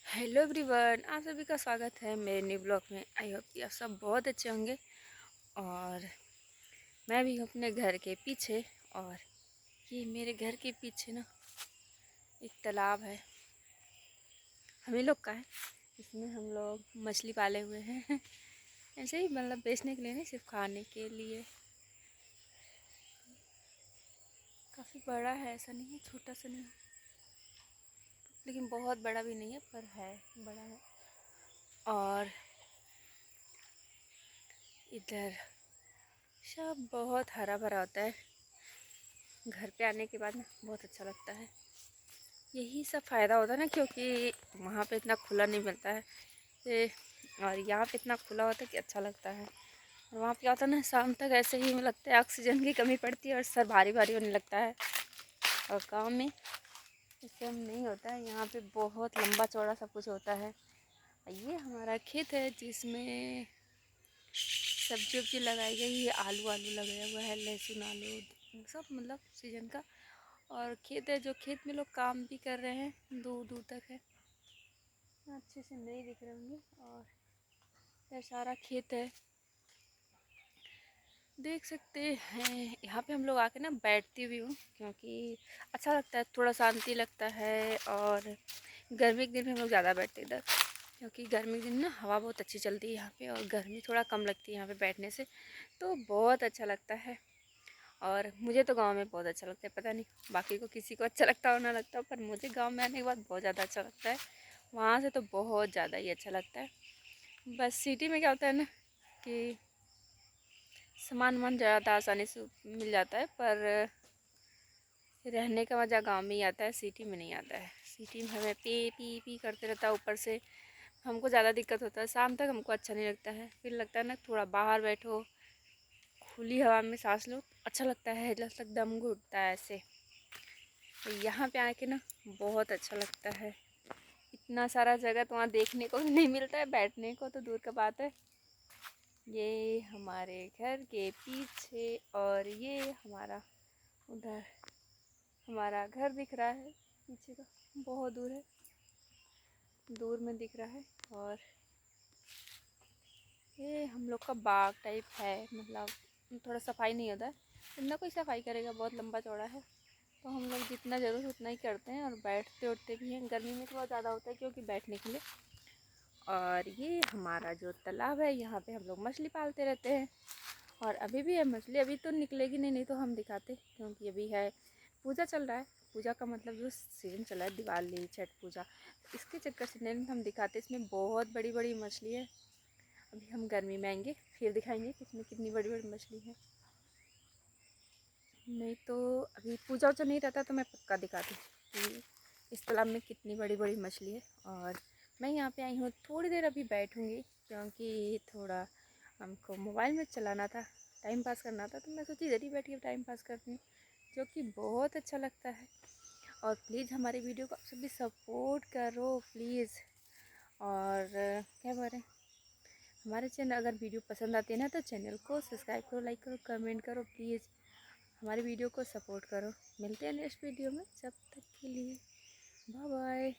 Hello everyone, आप सभी का स्वागत है मेरे न्यू ब्लॉग में। आई होप कि आप सब बहुत अच्छे होंगे। और मैं भी हूँ अपने घर के पीछे। और ये मेरे घर के पीछे ना एक तालाब है, हम ही लोग का है। इसमें हम लोग मछली पाले हुए हैं ऐसे ही, मतलब बेचने के लिए नहीं, सिर्फ खाने के लिए। काफ़ी बड़ा है, ऐसा नहीं है, छोटा सा नहीं है, लेकिन बहुत बड़ा भी नहीं है, पर है, बड़ा है। और इधर सब बहुत हरा भरा होता है। घर पे आने के बाद ना बहुत अच्छा लगता है। यही सब फ़ायदा होता है ना, क्योंकि वहाँ पे इतना खुला नहीं मिलता है और यहाँ पे इतना खुला होता है कि अच्छा लगता है। और वहाँ पे क्या होता है ना, शाम तक ऐसे ही लगता है ऑक्सीजन की कमी पड़ती है और सर भारी भारी होने लगता है। और गाँव में इससे नहीं होता है, यहाँ पे बहुत लंबा चौड़ा सब कुछ होता है। ये हमारा खेत है जिसमें सब्जी वब्जी लगाई गई है, आलू आलू लगाया हुआ है, लहसुन आलू सब, मतलब सीजन का। और खेत है, जो खेत में लोग काम भी कर रहे हैं, दूर दूर तक है, अच्छे से नहीं दिख रहे होंगे। और इधर सारा खेत है, देख सकते हैं। यहाँ पे हम लोग आके ना बैठती भी हूँ, क्योंकि अच्छा लगता है, थोड़ा शांति लगता है। और गर्मी के दिन में हम लोग ज़्यादा बैठते हैं इधर, क्योंकि गर्मी के दिन ना हवा बहुत अच्छी चलती है यहाँ पे, और गर्मी थोड़ा कम लगती है यहाँ पे बैठने से, तो बहुत अच्छा लगता है। और मुझे तो गांव में बहुत अच्छा लगता है, पता नहीं बाकी को किसी को अच्छा लगता हो ना लगता हो, पर मुझे गांव में आने के बाद बहुत ज़्यादा अच्छा लगता है। वहाँ से तो बहुत ज़्यादा ही अच्छा लगता है। बस सिटी में क्या होता है ना कि सामान वामान ज़्यादा आसानी से मिल जाता है, पर रहने का मज़ा गांव में ही आता है, सिटी में नहीं आता है। सिटी में हमें पी पी पी करते रहता है, ऊपर से हमको ज़्यादा दिक्कत होता है। शाम तक हमको अच्छा नहीं लगता है, फिर लगता है ना थोड़ा बाहर बैठो, खुली हवा में सांस लो, अच्छा लगता है, जब तक दम घुटता है ऐसे। तो यहाँ पे आके ना बहुत अच्छा लगता है। इतना सारा जगह तो वहाँ देखने को भी नहीं मिलता है, बैठने को तो दूर का बात है। ये हमारे घर के पीछे, और ये हमारा उधर हमारा घर दिख रहा है पीछे का, बहुत दूर है, दूर में दिख रहा है। और ये हम लोग का बाग टाइप है, मतलब थोड़ा सफाई नहीं होता है, इतना कोई सफाई करेगा, बहुत लंबा चौड़ा है। तो हम लोग जितना ज़रूरत है उतना ही करते हैं, और बैठते उठते भी हैं। गर्मी में थोड़ा ज़्यादा होता है क्योंकि बैठने के लिए। और ये हमारा जो तालाब है, यहाँ पे हम लोग मछली पालते रहते हैं। और अभी भी है मछली, अभी तो निकलेगी नहीं, नहीं तो हम दिखाते, क्योंकि अभी है, पूजा चल रहा है। पूजा का मतलब जो सीजन चल रहा है, दिवाली छठ पूजा, इसके चक्कर से नहीं हम दिखाते। इसमें बहुत बड़ी बड़ी मछली है। अभी हम गर्मी में आएंगे फिर दिखाएंगे कि इसमें कितनी बड़ी बड़ी मछली है। नहीं तो अभी पूजा वूजा नहीं रहता तो मैं पक्का दिखाती कि इस तालाब में कितनी बड़ी बड़ी मछली है। और मैं यहाँ पे आई हूँ, थोड़ी देर अभी बैठूँगी, क्योंकि थोड़ा हमको मोबाइल में चलाना था, टाइम पास करना था, तो मैं सोची इधर ही बैठी टाइम पास करती हूँ, जो कि बहुत अच्छा लगता है। और प्लीज़ हमारी वीडियो को आप सभी सपोर्ट करो प्लीज़। और क्या बोल रहे हैं, हमारे चैनल अगर वीडियो पसंद आती है ना, तो चैनल को सब्सक्राइब करो, लाइक करो, कमेंट करो, प्लीज़ हमारी वीडियो को सपोर्ट करो। मिलते हैं नेक्स्ट वीडियो में, जब तक के लिए बाय बाय।